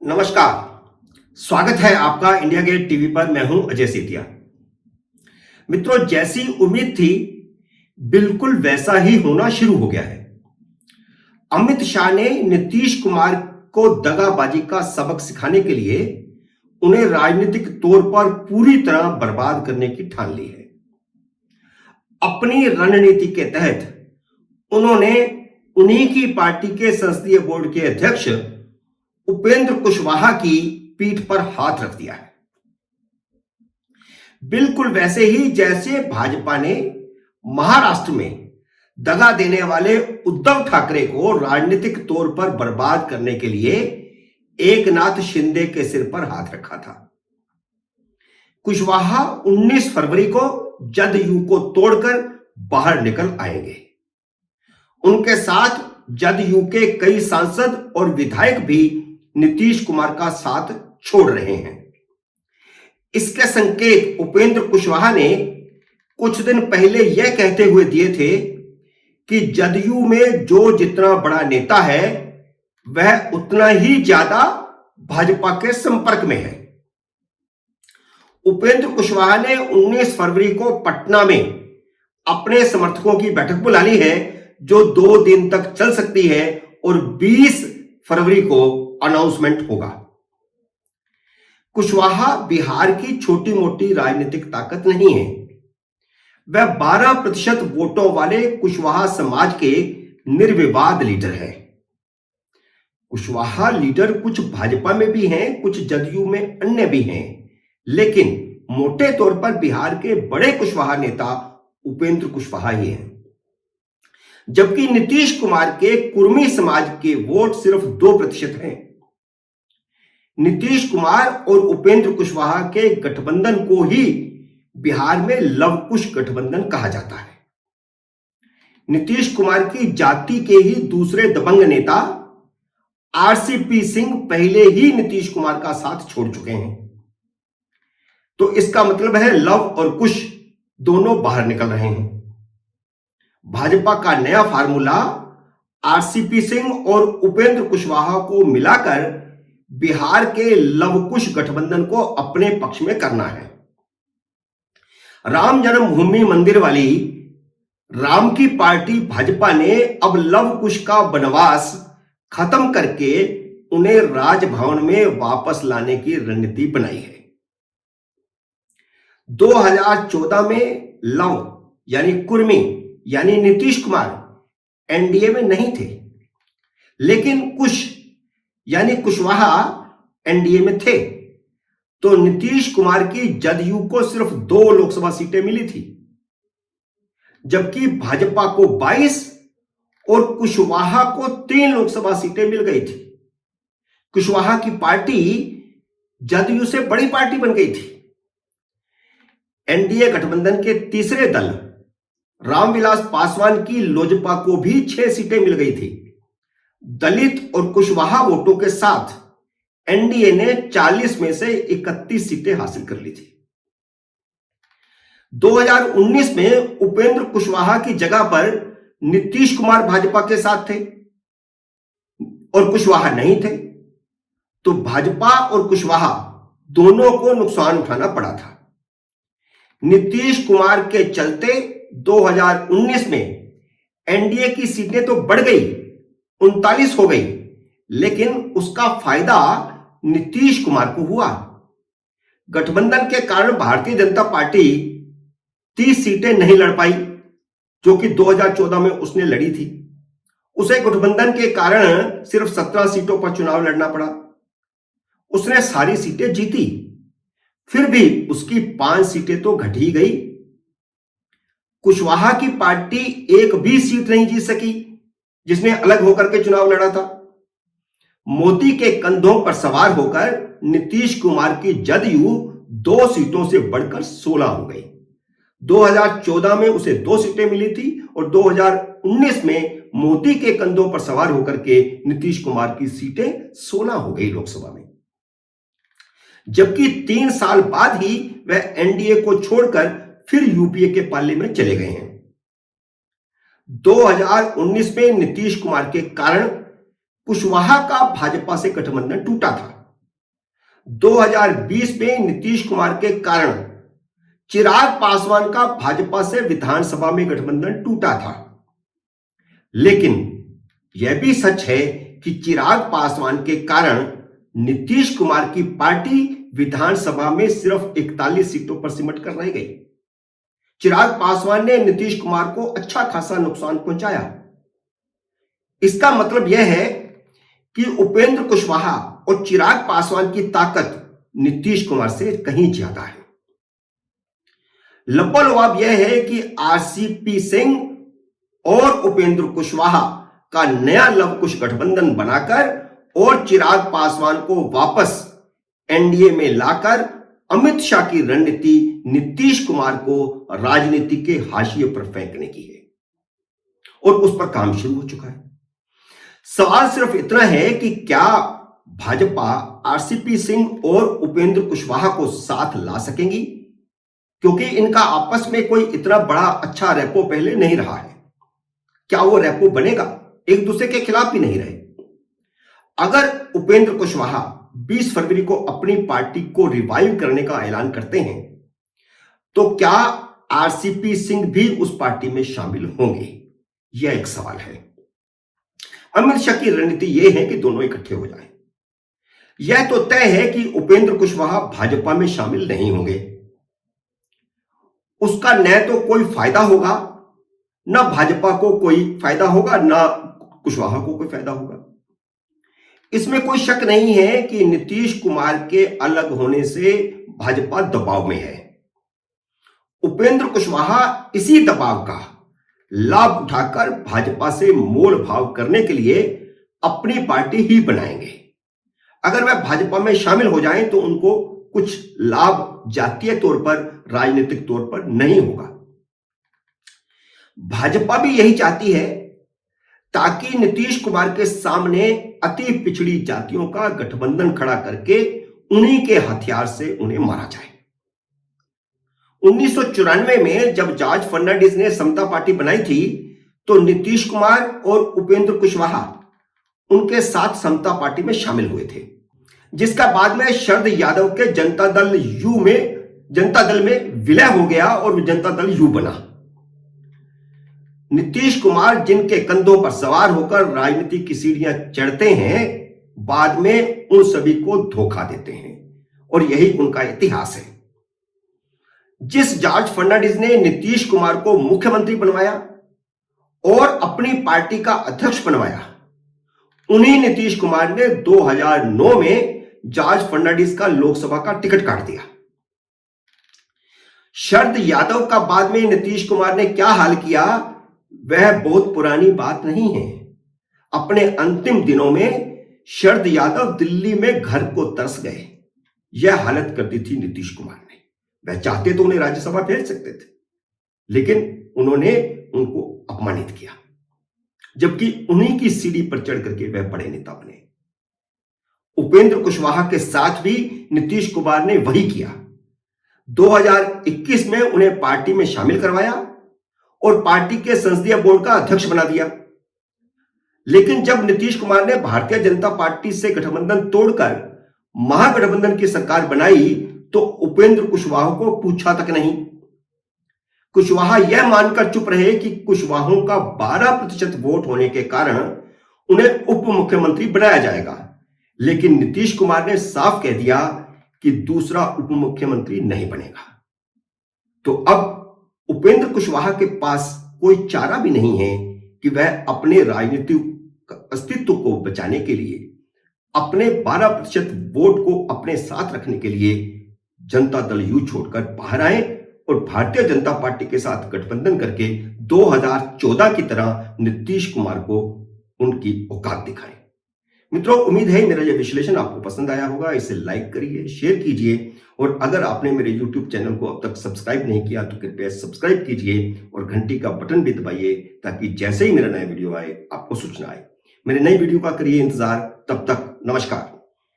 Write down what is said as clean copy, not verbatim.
नमस्कार। स्वागत है आपका इंडिया गेट टीवी पर। मैं हूं अजय सेतिया। मित्रों, जैसी उम्मीद थी बिल्कुल वैसा ही होना शुरू हो गया है। अमित शाह ने नीतीश कुमार को दगाबाजी का सबक सिखाने के लिए उन्हें राजनीतिक तौर पर पूरी तरह बर्बाद करने की ठान ली है। अपनी रणनीति के तहत उन्होंने उन्हीं की पार्टी के संसदीय बोर्ड के अध्यक्ष उपेंद्र कुशवाहा की पीठ पर हाथ रख दिया है। बिल्कुल वैसे ही जैसे भाजपा ने महाराष्ट्र में दगा देने वाले उद्धव ठाकरे को राजनीतिक तौर पर बर्बाद करने के लिए एकनाथ शिंदे के सिर पर हाथ रखा था। कुशवाहा 19 फरवरी को जदयू को तोड़कर बाहर निकल आएंगे। उनके साथ जदयू के कई सांसद और विधायक भी नीतीश कुमार का साथ छोड़ रहे हैं। इसके संकेत उपेंद्र कुशवाहा ने कुछ दिन पहले यह कहते हुए दिए थे कि जदयू में जो जितना बड़ा नेता है वह उतना ही ज्यादा भाजपा के संपर्क में है। उपेंद्र कुशवाहा ने 19 फरवरी को पटना में अपने समर्थकों की बैठक बुला ली है, जो 2 दिन तक चल सकती है और 20 फरवरी को अनाउंसमेंट होगा। कुशवाहा बिहार की छोटी मोटी राजनीतिक ताकत नहीं है। वह 12% वोटों वाले कुशवाहा समाज के निर्विवाद लीडर है। कुशवाहा लीडर कुछ भाजपा में भी हैं, कुछ जदयू में अन्य भी हैं, लेकिन मोटे तौर पर बिहार के बड़े कुशवाहा नेता उपेंद्र कुशवाहा ही हैं। जबकि नीतीश कुमार के कुर्मी समाज के वोट सिर्फ 2% हैं। नीतीश कुमार और उपेंद्र कुशवाहा के गठबंधन को ही बिहार में लवकुश गठबंधन कहा जाता है। नीतीश कुमार की जाति के ही दूसरे दबंग नेता आरसीपी सिंह पहले ही नीतीश कुमार का साथ छोड़ चुके हैं। तो इसका मतलब है लव और कुश दोनों बाहर निकल रहे हैं। भाजपा का नया फार्मूला आरसीपी सिंह और उपेंद्र कुशवाहा को मिलाकर बिहार के लवकुश गठबंधन को अपने पक्ष में करना है। राम जन्मभूमि मंदिर वाली राम की पार्टी भाजपा ने अब लवकुश का बनवास खत्म करके उन्हें राजभवन में वापस लाने की रणनीति बनाई है। 2014 में लव यानी कुर्मी यानी नीतीश कुमार एनडीए में नहीं थे, लेकिन कुश यानी कुशवाहा एनडीए में थे। तो नीतीश कुमार की जदयू को सिर्फ 2 लोकसभा सीटें मिली थी, जबकि भाजपा को 22 और कुशवाहा को 3 लोकसभा सीटें मिल गई थी। कुशवाहा की पार्टी जदयू से बड़ी पार्टी बन गई थी। एनडीए गठबंधन के तीसरे दल रामविलास पासवान की लोजपा को भी 6 सीटें मिल गई थी। दलित और कुशवाहा वोटों के साथ एनडीए ने 40 में से 31 सीटें हासिल कर ली थी। 2019 में उपेंद्र कुशवाहा की जगह पर नीतीश कुमार भाजपा के साथ थे और कुशवाहा नहीं थे, तो भाजपा और कुशवाहा दोनों को नुकसान उठाना पड़ा था। नीतीश कुमार के चलते 2019 में एनडीए की सीटें तो बढ़ गई, 39 हो गई, लेकिन उसका फायदा नीतीश कुमार को हुआ। गठबंधन के कारण भारतीय जनता पार्टी 30 सीटें नहीं लड़ पाई, जो कि 2014 में उसने लड़ी थी। उसे गठबंधन के कारण सिर्फ 17 सीटों पर चुनाव लड़ना पड़ा। उसने सारी सीटें जीती, फिर भी उसकी 5 सीटें तो घट ही गई। कुशवाहा की पार्टी एक भी सीट नहीं जीत सकी, जिसने अलग होकर के चुनाव लड़ा था। मोदी के कंधों पर सवार होकर नीतीश कुमार की जदयू 2 सीटों से बढ़कर 16 हो गई। 2014 में उसे 2 सीटें मिली थी और 2019 में मोदी के कंधों पर सवार होकर के नीतीश कुमार की सीटें 16 हो गई लोकसभा में। जबकि 3 साल बाद ही वह एनडीए को छोड़कर फिर यूपीए के पाले में चले गए हैं। 2019 में नीतीश कुमार के कारण कुशवाहा का भाजपा से गठबंधन टूटा था। 2020 में नीतीश कुमार के कारण चिराग पासवान का भाजपा से विधानसभा में गठबंधन टूटा था। लेकिन यह भी सच है कि चिराग पासवान के कारण नीतीश कुमार की पार्टी विधानसभा में सिर्फ 41 सीटों पर सिमट कर रह गई। चिराग पासवान ने नीतीश कुमार को अच्छा खासा नुकसान पहुंचाया। इसका मतलब यह है कि उपेंद्र कुशवाहा और चिराग पासवान की ताकत नीतीश कुमार से कहीं ज्यादा है। लबोलवाब यह है कि आरसीपी सिंह और उपेंद्र कुशवाहा का नया लव कुश गठबंधन बनाकर और चिराग पासवान को वापस एनडीए में लाकर अमित शाह की रणनीति नीतीश कुमार को राजनीति के हाशिए पर फेंकने की है और उस पर काम शुरू हो चुका है। सवाल सिर्फ इतना है कि क्या भाजपा आरसीपी सिंह और उपेंद्र कुशवाहा को साथ ला सकेंगी, क्योंकि इनका आपस में कोई इतना बड़ा अच्छा रेपो पहले नहीं रहा है। क्या वो रेपो बनेगा? एक दूसरे के खिलाफ भी नहीं रहे। अगर उपेंद्र कुशवाहा 20 फरवरी को अपनी पार्टी को रिवाइव करने का ऐलान करते हैं तो क्या आरसीपी सिंह भी उस पार्टी में शामिल होंगे? यह एक सवाल है। अमित शाह की रणनीति यह है कि दोनों इकट्ठे हो जाएं। यह तो तय है कि उपेंद्र कुशवाहा भाजपा में शामिल नहीं होंगे। उसका न तो कोई फायदा होगा, ना भाजपा को कोई फायदा होगा, ना कुशवाहा को कोई फायदा होगा। इसमें कोई शक नहीं है कि नीतीश कुमार के अलग होने से भाजपा दबाव में है। उपेंद्र कुशवाहा इसी दबाव का लाभ उठाकर भाजपा से मोल भाव करने के लिए अपनी पार्टी ही बनाएंगे। अगर वह भाजपा में शामिल हो जाएं तो उनको कुछ लाभ जातीय तौर पर, राजनीतिक तौर पर नहीं होगा। भाजपा भी यही चाहती है ताकि नीतीश कुमार के सामने अति पिछड़ी जातियों का गठबंधन खड़ा करके उन्हीं के हथियार से उन्हें मारा जाए। 1994 में जब जॉर्ज फर्नांडिस ने समता पार्टी बनाई थी तो नीतीश कुमार और उपेंद्र कुशवाहा उनके साथ समता पार्टी में शामिल हुए थे, जिसका बाद में शरद यादव के जनता दल में विलय हो गया और जनता दल यू बना। नीतीश कुमार जिनके कंधों पर सवार होकर राजनीति की सीढ़ियां चढ़ते हैं, बाद में उन सभी को धोखा देते हैं और यही उनका इतिहास है। जिस जॉर्ज फर्नांडिस ने नीतीश कुमार को मुख्यमंत्री बनवाया और अपनी पार्टी का अध्यक्ष बनवाया, उन्हीं नीतीश कुमार ने 2009 में जॉर्ज फर्नांडिस का लोकसभा का टिकट काट दिया। शरद यादव का बाद में नीतीश कुमार ने क्या हाल किया, वह बहुत पुरानी बात नहीं है। अपने अंतिम दिनों में शरद यादव दिल्ली में घर को तरस गए। यह हालत कर दी थी नीतीश कुमार ने। वह चाहते तो उन्हें राज्यसभा भेज सकते थे, लेकिन उन्होंने उनको अपमानित किया, जबकि उन्हीं की सीढ़ी पर चढ़ करके वह बड़े नेता बने। उपेंद्र कुशवाहा के साथ भी नीतीश कुमार ने वही किया। 2021 में उन्हें पार्टी में शामिल करवाया और पार्टी के संसदीय बोर्ड का अध्यक्ष बना दिया। लेकिन जब नीतीश कुमार ने भारतीय जनता पार्टी से गठबंधन तोड़कर महागठबंधन की सरकार बनाई तो उपेंद्र कुशवाहा को पूछा तक नहीं। कुशवाहा यह मानकर चुप रहे कि कुशवाहों का 12% वोट होने के कारण उन्हें उप मुख्यमंत्री बनाया जाएगा, लेकिन नीतीश कुमार ने साफ कह दिया कि दूसरा उप मुख्यमंत्री नहीं बनेगा। तो अब उपेंद्र कुशवाहा के पास कोई चारा भी नहीं है कि वह अपने राजनीतिक अस्तित्व को बचाने के लिए, अपने 12% वोट को अपने साथ रखने के लिए जनता दल यू छोड़कर बाहर आए और भारतीय जनता पार्टी के साथ गठबंधन करके 2014 की तरह नीतीश कुमार को उनकी औकात दिखाएं। मित्रों, उम्मीद है मेरा यह विश्लेषण आपको पसंद आया होगा। इसे लाइक करिए, शेयर कीजिए और अगर आपने मेरे YouTube चैनल को अब तक सब्सक्राइब नहीं किया तो कृपया सब्सक्राइब कीजिए और घंटी का बटन भी दबाइए ताकि जैसे ही मेरा नया वीडियो आए आपको सूचना आए। मेरे नई वीडियो का करिए इंतजार। तब तक नमस्कार।